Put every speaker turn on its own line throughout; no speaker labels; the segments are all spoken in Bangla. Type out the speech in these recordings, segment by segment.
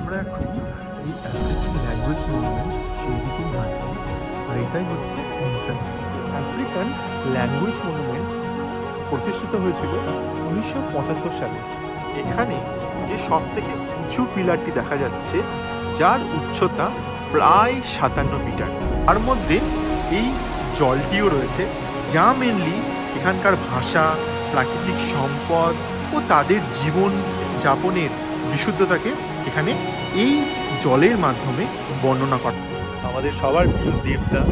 আমরা এখন এই আফ্রিকান ল্যাঙ্গুয়েজ মনুমেন্ট সেই দিকেই হাঁটছি, আর এটাই হচ্ছে এন্ট্রান্স। আফ্রিকান ল্যাঙ্গুয়েজ মনুমেন্ট প্রতিষ্ঠিত হয়েছিল 1975 সালে। এখানে যে সব থেকে উঁচু পিলারটি দেখা যাচ্ছে, যার উচ্চতা প্রায় 57 মিটার, তার মধ্যে এই জলটিও রয়েছে, যা মেনলি এখানকার ভাষা, প্রাকৃতিক সম্পদ ও তাদের জীবন যাপনের বিশুদ্ধতাকে এখানে এই জলের মাধ্যমে বর্ণনা করা। আমাদের সবার প্রিয় দেবদা,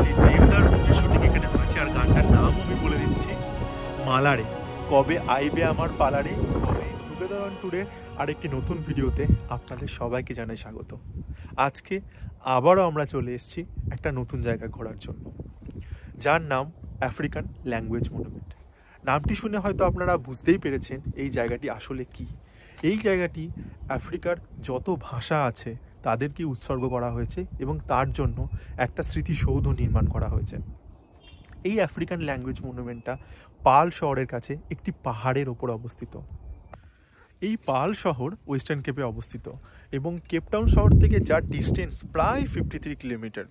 সেই দেবদার শুটিং এখানে হয়েছে, আর গানটার নাম আমি বলে দিচ্ছি, মালারে। কবে আইবে আমার পালারে। কবে টুগেদার অন টুডে আরেকটি নতুন ভিডিওতে আপনাদের সবাইকে জানাই স্বাগত। আজকে আবারও আমরা চলে এসেছি একটা নতুন জায়গা ঘোরার জন্য, যার নাম আফ্রিকান ল্যাঙ্গুয়েজ মনুমেন্ট। নামটি শুনে হয়তো আপনারা বুঝতেই পেরেছেন এই জায়গাটি আসলে কি। এই জায়গাটি আফ্রিকার যত ভাষা আছে তাদেরকে উৎসর্গ করা হয়েছে এবং তার জন্য একটা স্মৃতিসৌধ নির্মাণ করা হয়েছে। এই আফ্রিকান ল্যাঙ্গুয়েজ মনুমেন্টটা পাল শহরের কাছে একটি পাহাড়ের ওপর অবস্থিত। এই পাল শহর ওয়েস্টার্ন কেপে অবস্থিত এবং কেপটাউন শহর থেকে যার ডিস্টেন্স প্রায় 53 কিলোমিটার।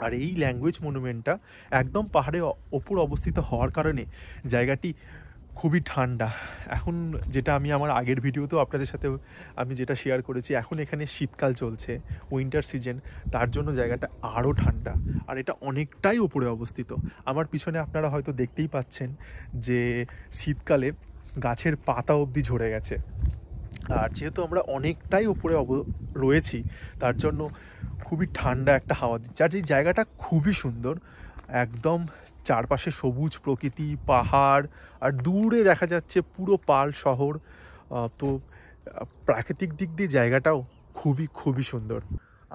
আর এই ল্যাঙ্গুয়েজ মনুমেন্টটা একদম পাহাড়ের ওপর অবস্থিত হওয়ার কারণে জায়গাটি খুবই ঠান্ডা। এখন যেটা আমি আমার আগের ভিডিওতেও আপনাদের সাথে আমি যেটা শেয়ার করেছি, এখন এখানে শীতকাল চলছে, উইন্টার সিজন, তার জন্য জায়গাটা আরও ঠান্ডা। আর এটা অনেকটাই উপরে অবস্থিত। আমার পিছনে আপনারা হয়তো দেখতেই পাচ্ছেন যে শীতকালে গাছের পাতা অবধি ঝরে গেছে। আর যেহেতু আমরা অনেকটাই উপরে রয়েছি, তার জন্য খুবই ঠান্ডা একটা হাওয়া দিচ্ছে। আর এই জায়গাটা খুবই সুন্দর, একদম চারপাশে সবুজ প্রকৃতি, পাহাড়, আর দূরে দেখা যাচ্ছে পুরো পাল শহর। তো প্রাকৃতিক দিক দিয়ে জায়গাটাও খুবই খুবই সুন্দর।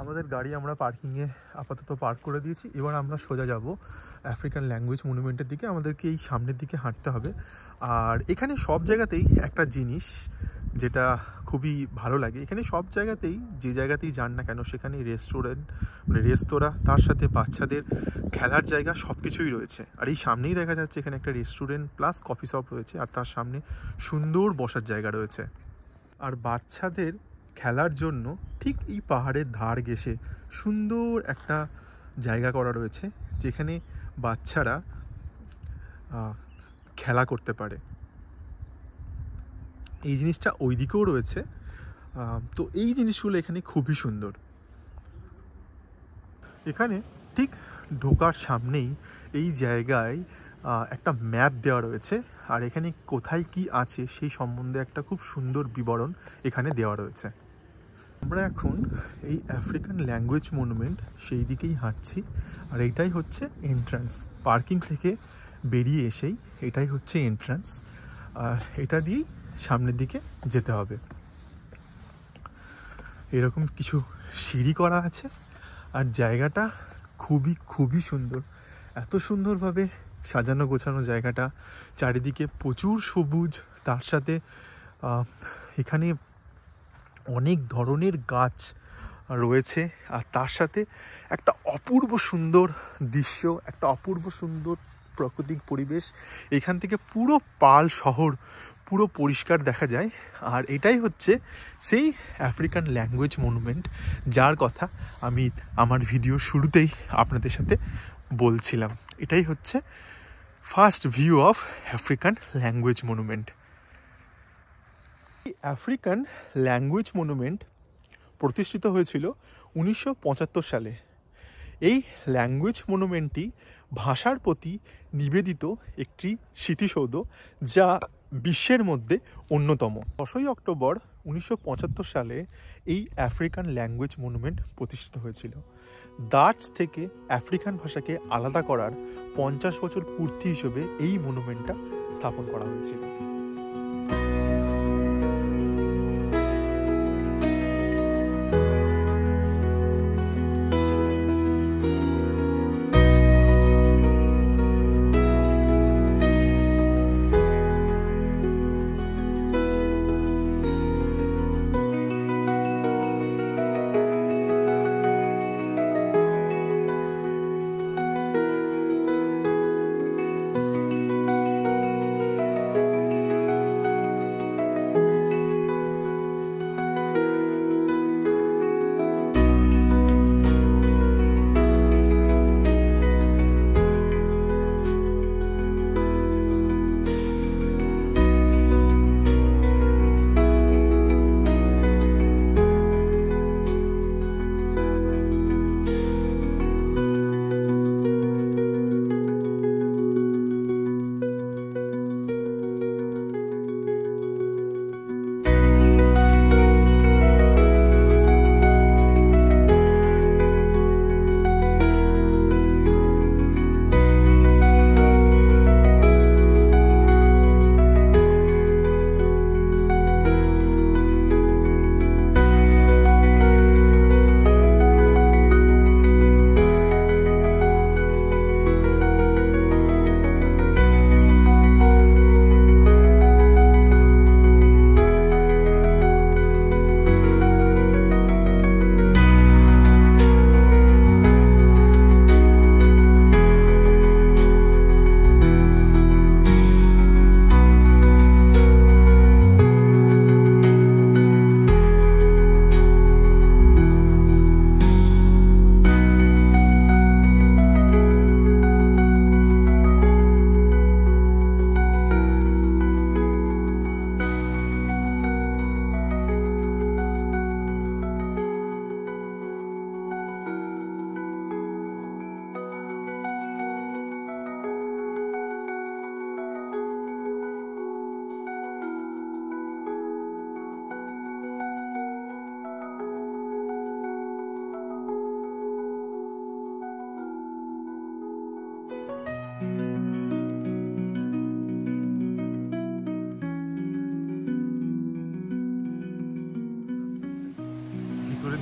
আমাদের গাড়ি আমরা পার্কিংয়ে আপাতত পার্ক করে দিয়েছি। এবার আমরা সোজা যাব আফ্রিকান ল্যাঙ্গুয়েজ মনুমেন্টের দিকে। আমাদেরকে এই সামনের দিকে হাঁটতে হবে। আর এখানে সব জায়গাতেই একটা জিনিস যেটা খুবই ভালো লাগে, এখানে সব জায়গাতেই যে জায়গাতেই যান না কেন সেখানে রেস্টুরেন্ট, মানে রেস্তোরাঁ, তার সাথে বাচ্চাদের খেলার জায়গা সব কিছুই রয়েছে। আর এই সামনেই দেখা যাচ্ছে এখানে একটা রেস্টুরেন্ট প্লাস কফি শপ রয়েছে, আর তার সামনে সুন্দর বসার জায়গা রয়েছে। আর বাচ্চাদের খেলার জন্য ঠিক এই পাহাড়ের ধার ঘেঁষে সুন্দর একটা জায়গা করা রয়েছে, যেখানে বাচ্চারা খেলা করতে পারে। এই জিনিসটা ওই দিকেও রয়েছে। তো এই জিনিসগুলো এখানে খুবই সুন্দর। এখানে ঠিক ঢোকার সামনেই এই জায়গায় একটা ম্যাপ দেওয়া রয়েছে, আর এখানে কোথায় কি আছে সেই সম্বন্ধে একটা খুব সুন্দর বিবরণ এখানে দেওয়া রয়েছে। আমরা এখন এই আফ্রিকান ল্যাঙ্গুয়েজ মনুমেন্ট সেই দিকেই হাঁটছি, আর এইটাই হচ্ছে এন্ট্রান্স। পার্কিং থেকে বেরিয়ে এসেই এটাই হচ্ছে এন্ট্রান্স, আর এটা দিয়েই সামনের দিকে যেতে হবে। এরকম কিছু সিঁড়ি করা আছে, আর জায়গাটা খুবই খুবই সুন্দর। এত সুন্দরভাবে সাজানো গোছানো জায়গাটা, চারিদিকে প্রচুর সবুজ, তার সাথে এখানে অনেক ধরনের গাছ রয়েছে, আর তার সাথে একটা অপূর্ব সুন্দর দৃশ্য, একটা অপূর্ব সুন্দর প্রাকৃতিক পরিবেশ। এখান থেকে পুরো পাল শহর পুরো পরিষ্কার দেখা যায়। আর এটাই হচ্ছে সেই আফ্রিকান ল্যাঙ্গুয়েজ মনুমেন্ট, যার কথা আমি আমার ভিডিও শুরুতেই আপনাদের সাথে বলছিলাম। এটাই হচ্ছে first view of African language monument. African language monument প্রতিষ্ঠিত হয়েছিল 1975 সালে। এই ল্যাঙ্গুয়েজ মনুমেন্টটি ভাষার প্রতি নিবেদিত একটি স্মৃতিসৌধ, যা বিশ্বের মধ্যে অন্যতম। 10ই অক্টোবর 1975 সালে এই আফ্রিকান ল্যাঙ্গুয়েজ মনুমেন্ট প্রতিষ্ঠিত হয়েছিল। ডাচ থেকে আফ্রিকান ভাষাকে আলাদা করার 50 বছর পূর্তি হিসেবে এই মনুমেন্টটা স্থাপন করা হয়েছিল।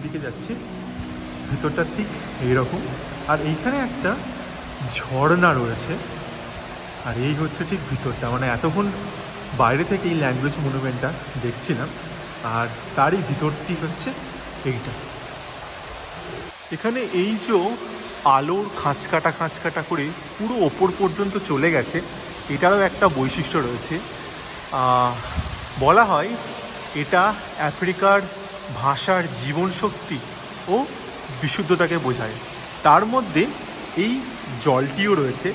দিকে যাচ্ছি, ভিতরটা ঠিক এইরকম। আর এইখানে একটা ঝর্ণা রয়েছে, আর এই হচ্ছে ঠিক ভিতরটা। মানে এতক্ষণ বাইরে থেকে এই ল্যাঙ্গুয়েজ মনুমেন্টটা দেখছিলাম, আর তারই ভিতরটি হচ্ছে এইটা। এখানে এই যে আলোর খাঁচকাটা করে পুরো ওপর পর্যন্ত চলে গেছে, এটারও একটা বৈশিষ্ট্য রয়েছে। বলা হয় এটা আফ্রিকার ভাষার জীবনশক্তি ও বিশুদ্ধতাকে বোঝায়। তার মধ্যে এই জলটিও রয়েছে,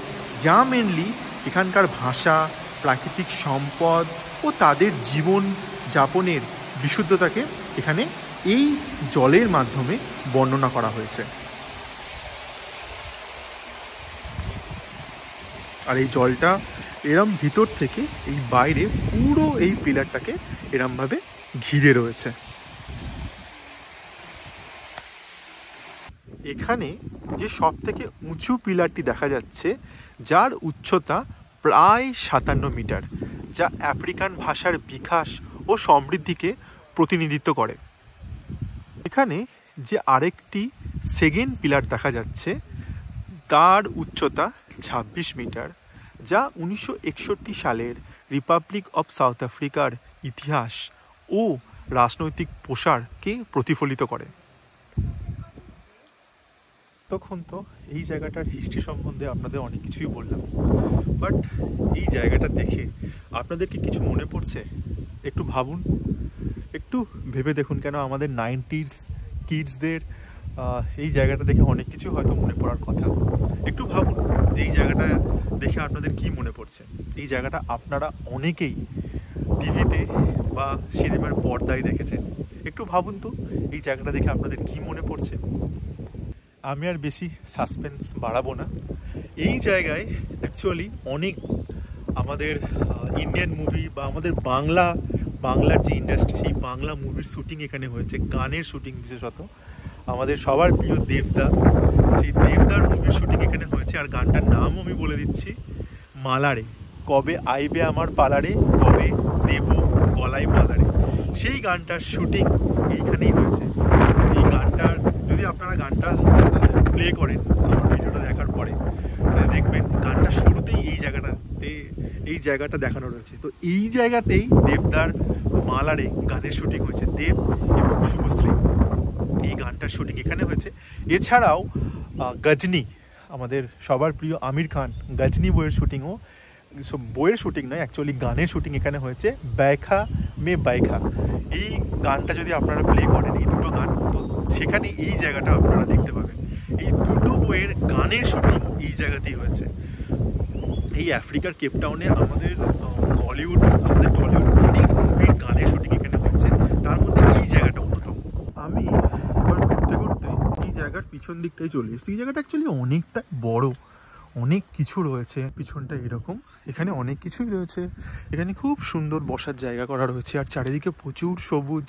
যা মেনলি এখানকার ভাষা, প্রাকৃতিক সম্পদ ও তাদের জীবন যাপনের বিশুদ্ধতাকে এখানে এই জলের মাধ্যমে বর্ণনা করা হয়েছে। আর এই জলটা এরম ভিতর থেকে এই বাইরে পুরো এই পিলারটাকে এরমভাবে ঘিরে রয়েছে। এখানে যে সব থেকে উঁচু পিলারটি দেখা যাচ্ছে, যার উচ্চতা প্রায় 57 মিটার, যা আফ্রিকান ভাষার বিকাশ ও সমৃদ্ধিকে প্রতিনিধিত্ব করে। এখানে যে আরেকটি সেকেন্ড পিলার দেখা যাচ্ছে, তার উচ্চতা 26 মিটার, যা 1961 সালের রিপাবলিক অফ সাউথ আফ্রিকার ইতিহাস ও রাজনৈতিক প্রসারকে প্রতিফলিত করে। তখন তো এই জায়গাটার হিস্ট্রি সম্বন্ধে আপনাদের অনেক কিছুই বললাম, বাট এই জায়গাটা দেখে আপনাদের কি কিছু মনে পড়ছে? একটু ভাবুন, একটু ভেবে দেখুন, কেন আমাদের 90s কিডসদের এই জায়গাটা দেখে অনেক কিছু হয়তো মনে পড়ার কথা। একটু ভাবুন যে এই জায়গাটা দেখে আপনাদের কি মনে পড়ছে। এই জায়গাটা আপনারা অনেকেই টিভিতে বা সিনেমার পর্দায় দেখেছেন। একটু ভাবুন তো এই জায়গাটা দেখে আপনাদের কি মনে পড়ছে। আমি আর বেশি সাসপেন্স বাড়াবো না। এই জায়গায় অ্যাকচুয়ালি অনেক আমাদের ইন্ডিয়ান মুভি বা আমাদের বাংলার যে ইন্ডাস্ট্রি, সেই বাংলা মুভির শ্যুটিং এখানে হয়েছে, গানের শ্যুটিং বিশেষত। আমাদের সবার প্রিয় দেবদা, সেই দেবদার মুভির শ্যুটিং এখানে হয়েছে। আর গানটার নামও আমি বলে দিচ্ছি, মালারে। কবে আইবে আমার পালারে, কবে দেব গলায় মালারে। সেই গানটার শ্যুটিং এইখানেই হয়েছে। এই গানটার যদি আপনারা গানটা প্লে করেন আমার ভিডিওটা দেখার পরে, তাহলে দেখবেন গানটার শুরুতেই এই জায়গাটা দেখানো রয়েছে। তো এই জায়গাতেই দেবদার মালারে গানের শ্যুটিং হয়েছে। দেব এবং শুভশ্রী, এই গানটার শ্যুটিং এখানে হয়েছে। এছাড়াও গজনি, আমাদের সবার প্রিয় আমির খান, গজনি বইয়ের শ্যুটিংও, বইয়ের শ্যুটিং নয়, অ্যাকচুয়ালি গানের শ্যুটিং এখানে হয়েছে। ব্যাখা মে ব্যাখা, এই গানটা যদি আপনারা প্লে করেন, এই দুটো গান, তো সেখানে এই জায়গাটা আপনারা দেখতে পাবেন। এই দুটো বইয়ের গানের শ্যুটিং এই জায়গাতেই হয়েছে। এই আফ্রিকার কেপটাউনে আমাদের টলিউড অনেক মুভির গানের শ্যুটিং এখানে হয়েছে, তার মধ্যে এই জায়গাটা অন্যতম। আমি এবার ঘুরতে ঘুরতে এই জায়গার পিছন দিকটাই চলে এসেছি। এই জায়গাটা অ্যাকচুয়ালি অনেকটা বড়, অনেক কিছু রয়েছে পিছনটা এরকম, এখানে অনেক কিছুই রয়েছে। এখানে খুব সুন্দর বসার জায়গা করা রয়েছে, আর চারিদিকে প্রচুর সবুজ,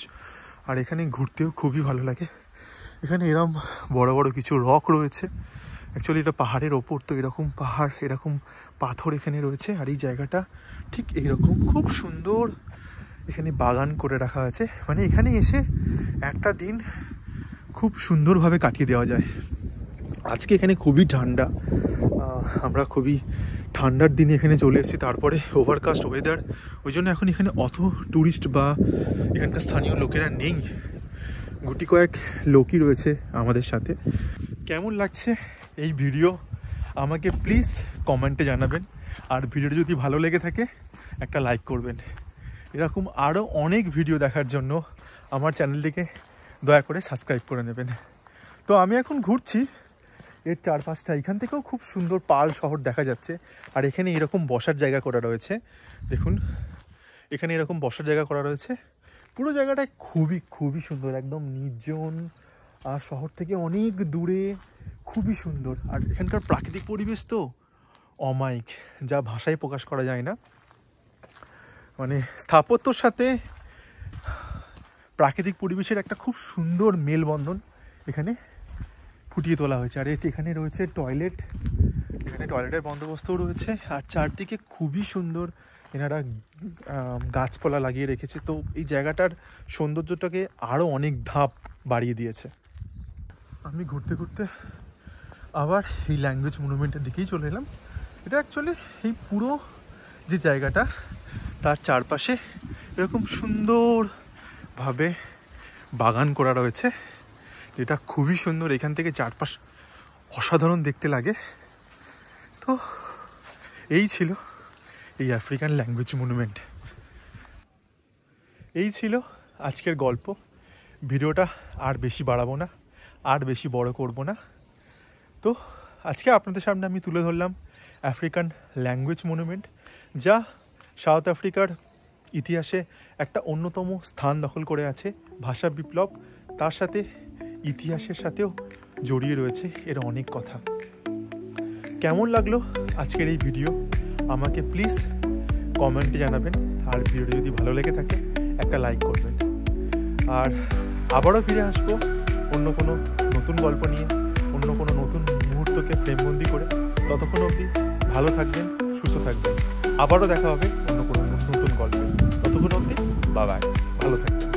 আর এখানে ঘুরতেও খুবই ভালো লাগে। এখানে এরকম বড় বড় কিছু রক রয়েছে, অ্যাকচুয়ালি এটা পাহাড়ের ওপর, তো এরকম পাহাড়, এরকম পাথর এখানে রয়েছে। আর এই জায়গাটা ঠিক এইরকম খুব সুন্দর, এখানে বাগান করে রাখা আছে, মানে এখানে এসে একটা দিন খুব সুন্দরভাবে কাটিয়ে দেওয়া যায়। আজকে এখানে খুবই ঠান্ডা, আমরা খুবই ঠান্ডার দিনে এখানে চলে এসেছি, তারপরে ওভারকাস্ট ওয়েদার, ওই জন্য এখন এখানে অত ট্যুরিস্ট বা এখানকার স্থানীয় লোকেরা নেই, গুটি কয়েক লোকই রয়েছে আমাদের সাথে। কেমন লাগছে এই ভিডিও আমাকে প্লিজ কমেন্টে জানাবেন, আর ভিডিওটা যদি ভালো লেগে থাকে একটা লাইক করবেন। এরকম আরও অনেক ভিডিও দেখার জন্য আমার চ্যানেলটিকে দয়া করে সাবস্ক্রাইব করে নেবেন। তো আমি এখন ঘুরছি এর চারপাশটা, এখান থেকেও খুব সুন্দর পাল শহর দেখা যাচ্ছে। আর এখানে এরকম বসার জায়গা করা রয়েছে, দেখুন এখানে এরকম বসার জায়গা করা রয়েছে। পুরো জায়গাটা খুবই সুন্দর, একদম নির্জন, আর শহর থেকে অনেক দূরে, খুবই সুন্দর। আর এখানকার প্রাকৃতিক পরিবেশ তো অমায়িক, যা ভাষায় প্রকাশ করা যায় না। মানে স্থাপত্যর সাথে প্রাকৃতিক পরিবেশের একটা খুব সুন্দর মেলবন্ধন এখানে ফুটিয়ে তোলা হয়েছে। আর এখানে রয়েছে টয়লেট, এখানে টয়লেটের বন্দোবস্তও রয়েছে। আর চারদিকে খুবই সুন্দর এনারা গাছপালা লাগিয়ে রেখেছে, তো এই জায়গাটার সৌন্দর্যটাকে আরও অনেক ধাপ বাড়িয়ে দিয়েছে। আমি ঘুরতে ঘুরতে আবার এই ল্যাঙ্গুয়েজ মনুমেন্টের দিকেই চলে এলাম। এটা অ্যাকচুয়ালি এই পুরো যে জায়গাটা, তার চারপাশে এরকম সুন্দরভাবে বাগান করা রয়েছে, যেটা খুবই সুন্দর। এখান থেকে চারপাশ অসাধারণ দেখতে লাগে। তো এই ছিল এই আফ্রিকান ল্যাঙ্গুয়েজ মনুমেন্ট। এই ছিল আজকের গল্প। ভিডিওটা আর বেশি বাড়াবো না, আর বেশি বড় করব না। তো আজকে আপনাদের সামনে আমি তুলে ধরলাম আফ্রিকান ল্যাঙ্গুয়েজ মনুমেন্ট, যা সাউথ আফ্রিকার ইতিহাসে একটা অন্যতম স্থান দখল করে আছে। ভাষা বিপ্লব, তার সাথে ইতিহাসের সাথেও জড়িয়ে রয়েছে এর অনেক কথা। কেমন লাগলো আজকের এই ভিডিও আমাকে প্লিজ কমেন্টে জানাবেন, আর ভিডিওটা যদি ভালো লেগে থাকে একটা লাইক করবেন। আর আবারও ফিরে আসবো অন্য কোনো নতুন গল্প নিয়ে, অন্য কোনো নতুন মুহূর্তকে ফ্রেমবন্দি করে। ততক্ষণ অবধি ভালো থাকবেন, সুস্থ থাকবেন। আবারও দেখা হবে অন্য কোনো নতুন গল্পে। ততক্ষণ অবধি বাই, ভালো থাকবেন।